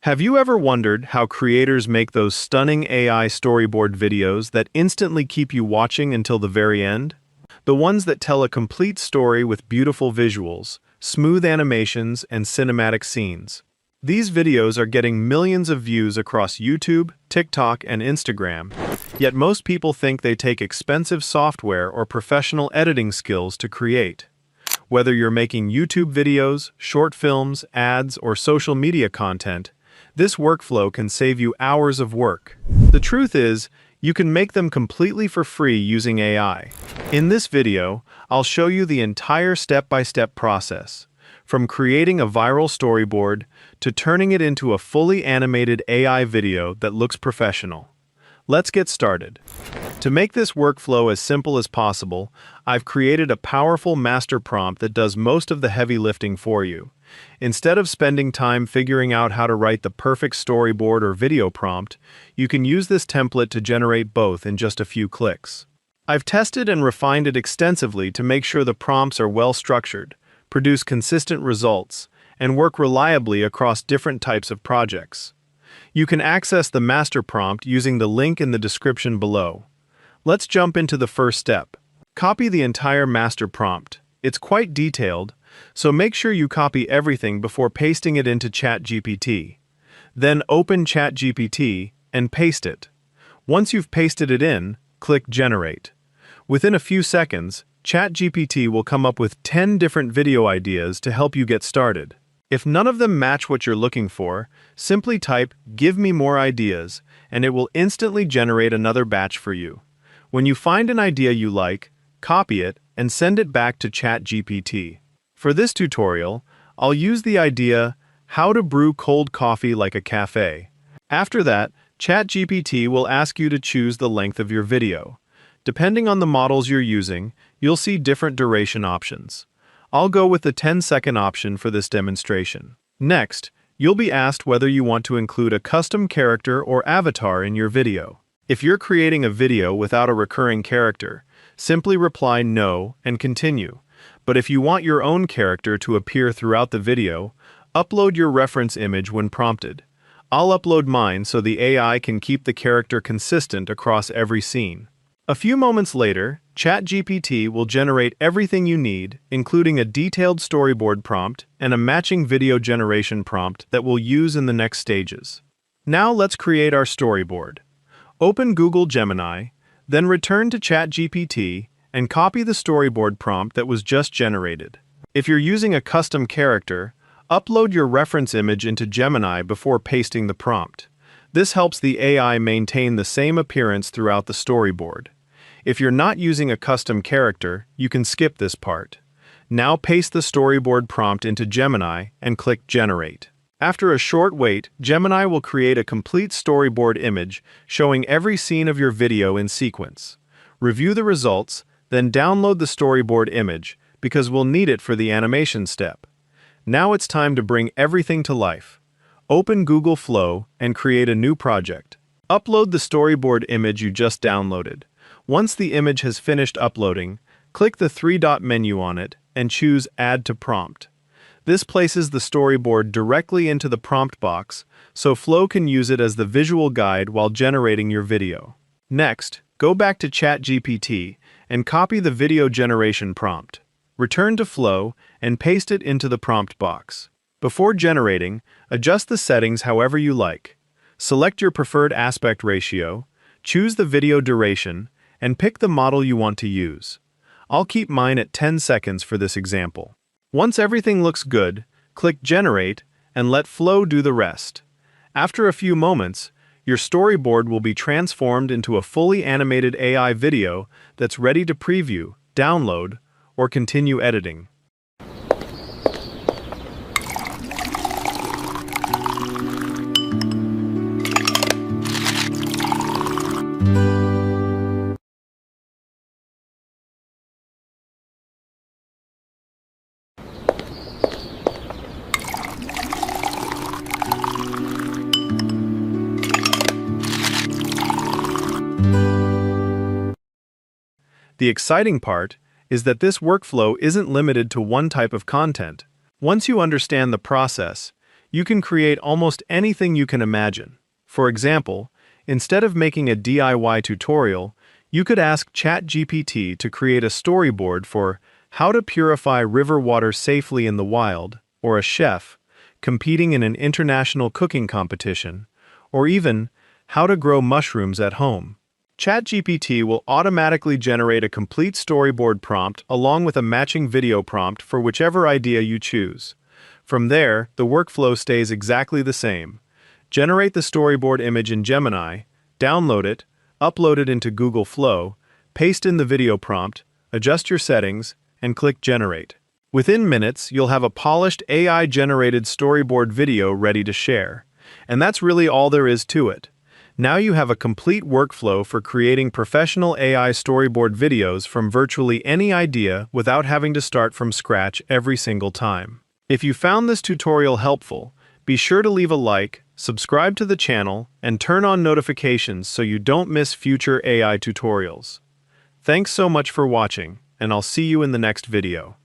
Have you ever wondered how creators make those stunning AI storyboard videos that instantly keep you watching until the very end? The ones that tell a complete story with beautiful visuals, smooth animations, and cinematic scenes. These videos are getting millions of views across YouTube, TikTok, and Instagram, yet most people think they take expensive software or professional editing skills to create. Whether you're making YouTube videos, short films, ads, or social media content, this workflow can save you hours of work. The truth is, you can make them completely for free using AI. In this video, I'll show you the entire step-by-step process, from creating a viral storyboard to turning it into a fully animated AI video that looks professional. Let's get started. To make this workflow as simple as possible, I've created a powerful master prompt that does most of the heavy lifting for you. Instead of spending time figuring out how to write the perfect storyboard or video prompt, you can use this template to generate both in just a few clicks. I've tested and refined it extensively to make sure the prompts are well structured, produce consistent results, and work reliably across different types of projects. You can access the master prompt using the link in the description below. Let's jump into the first step. Copy the entire master prompt. It's quite detailed, so make sure you copy everything before pasting it into ChatGPT. Then open ChatGPT and paste it. Once you've pasted it in, click Generate. Within a few seconds, ChatGPT will come up with 10 different video ideas to help you get started. If none of them match what you're looking for, simply type "Give me more ideas" and it will instantly generate another batch for you. When you find an idea you like, copy it and send it back to ChatGPT. For this tutorial, I'll use the idea, "How to brew cold coffee like a cafe." After that, ChatGPT will ask you to choose the length of your video. Depending on the models you're using, you'll see different duration options. I'll go with the 10-second option for this demonstration. Next, you'll be asked whether you want to include a custom character or avatar in your video. If you're creating a video without a recurring character, simply reply no and continue. But if you want your own character to appear throughout the video, upload your reference image when prompted. I'll upload mine so the AI can keep the character consistent across every scene. A few moments later, ChatGPT will generate everything you need, including a detailed storyboard prompt and a matching video generation prompt that we'll use in the next stages. Now let's create our storyboard. Open Google Gemini, then return to ChatGPT and copy the storyboard prompt that was just generated. If you're using a custom character, upload your reference image into Gemini before pasting the prompt. This helps the AI maintain the same appearance throughout the storyboard. If you're not using a custom character, you can skip this part. Now paste the storyboard prompt into Gemini and click Generate. After a short wait, Gemini will create a complete storyboard image showing every scene of your video in sequence. Review the results, then download the storyboard image because we'll need it for the animation step. Now it's time to bring everything to life. Open Google Flow and create a new project. Upload the storyboard image you just downloaded. Once the image has finished uploading, click the three-dot menu on it and choose Add to Prompt. This places the storyboard directly into the prompt box, so Flow can use it as the visual guide while generating your video. Next, go back to ChatGPT and copy the video generation prompt. Return to Flow and paste it into the prompt box. Before generating, adjust the settings however you like. Select your preferred aspect ratio, choose the video duration, and pick the model you want to use. I'll keep mine at 10 seconds for this example. Once everything looks good, click Generate and let Flow do the rest. After a few moments, your storyboard will be transformed into a fully animated AI video that's ready to preview, download, or continue editing. The exciting part is that this workflow isn't limited to one type of content. Once you understand the process, You can create almost anything you can imagine. For example, instead of making a DIY tutorial, you could ask ChatGPT to create a storyboard for how to purify river water safely in the wild, or a chef competing in an international cooking competition, or even how to grow mushrooms at home. ChatGPT will automatically generate a complete storyboard prompt along with a matching video prompt for whichever idea you choose. From there, the workflow stays exactly the same. Generate the storyboard image in Gemini, download it, upload it into Google Flow, paste in the video prompt, adjust your settings, and click Generate. Within minutes, you'll have a polished AI-generated storyboard video ready to share. And that's really all there is to it. Now you have a complete workflow for creating professional AI storyboard videos from virtually any idea without having to start from scratch every single time. If you found this tutorial helpful, be sure to leave a like, subscribe to the channel, and turn on notifications so you don't miss future AI tutorials. Thanks so much for watching, and I'll see you in the next video.